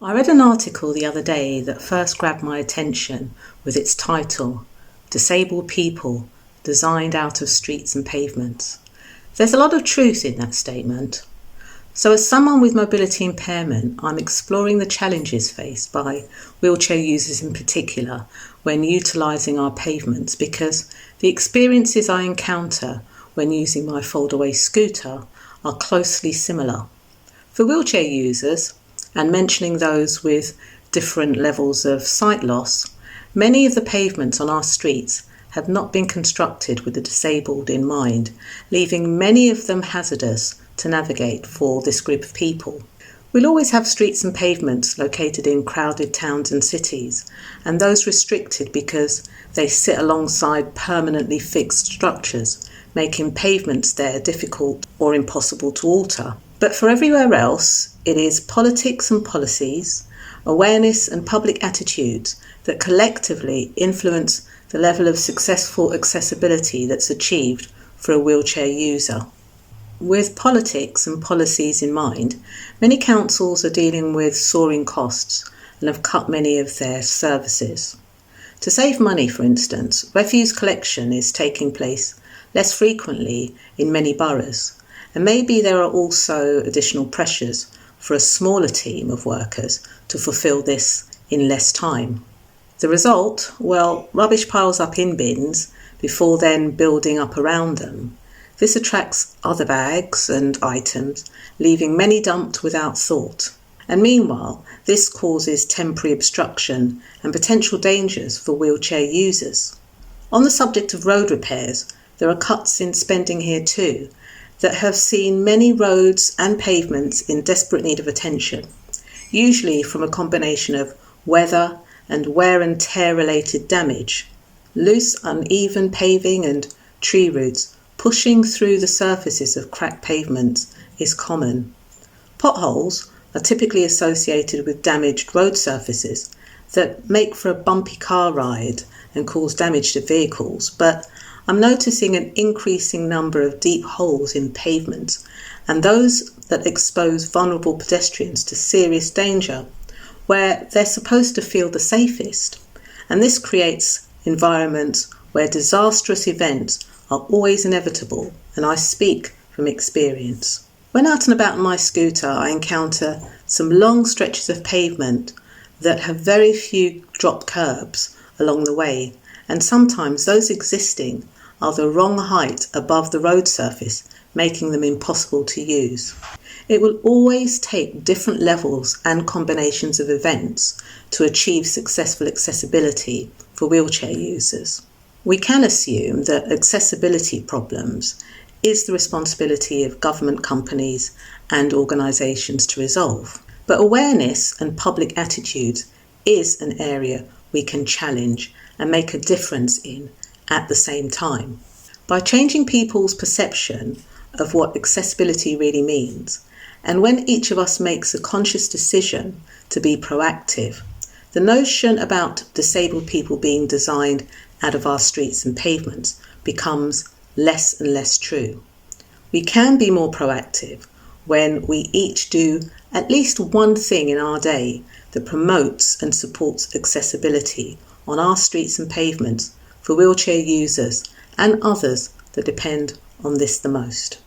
I read an article the other day that first grabbed my attention with its title, Disabled People Designed Out of Streets and Pavements. There's a lot of truth in that statement. So as someone with mobility impairment, I'm exploring the challenges faced by wheelchair users in particular when utilising our pavements, because the experiences I encounter when using my foldaway scooter are closely similar. For wheelchair users, and mentioning those with different levels of sight loss, many of the pavements on our streets have not been constructed with the disabled in mind, leaving many of them hazardous to navigate for this group of people. We'll always have streets and pavements located in crowded towns and cities, and those restricted because they sit alongside permanently fixed structures, making pavements there difficult or impossible to alter. But for everywhere else, it is politics and policies, awareness and public attitudes that collectively influence the level of successful accessibility that's achieved for a wheelchair user. With politics and policies in mind, many councils are dealing with soaring costs and have cut many of their services. To save money, for instance, refuse collection is taking place less frequently in many boroughs, and maybe there are also additional pressures for a smaller team of workers to fulfil this in less time. The result? Well, rubbish piles up in bins before then building up around them. This attracts other bags and items, leaving many dumped without thought. And meanwhile, this causes temporary obstruction and potential dangers for wheelchair users. On the subject of road repairs, there are cuts in spending here too, that have seen many roads and pavements in desperate need of attention, usually from a combination of weather and wear and tear related damage. Loose, uneven paving and tree roots pushing through the surfaces of cracked pavements is common. Potholes are typically associated with damaged road surfaces that make for a bumpy car ride and cause damage to vehicles, but I'm noticing an increasing number of deep holes in pavements and those that expose vulnerable pedestrians to serious danger where they're supposed to feel the safest. And this creates environments where disastrous events are always inevitable, and I speak from experience. When out and about on my scooter, I encounter some long stretches of pavement that have very few drop curbs along the way, and sometimes those existing are the wrong height above the road surface, making them impossible to use. It will always take different levels and combinations of events to achieve successful accessibility for wheelchair users. We can assume that accessibility problems is the responsibility of government companies and organisations to resolve. But awareness and public attitudes is an area we can challenge and make a difference in at the same time. By changing people's perception of what accessibility really means, and when each of us makes a conscious decision to be proactive, the notion about disabled people being designed out of our streets and pavements becomes less and less true. We can be more proactive when we each do at least one thing in our day that promotes and supports accessibility on our streets and pavements for wheelchair users and others that depend on this the most.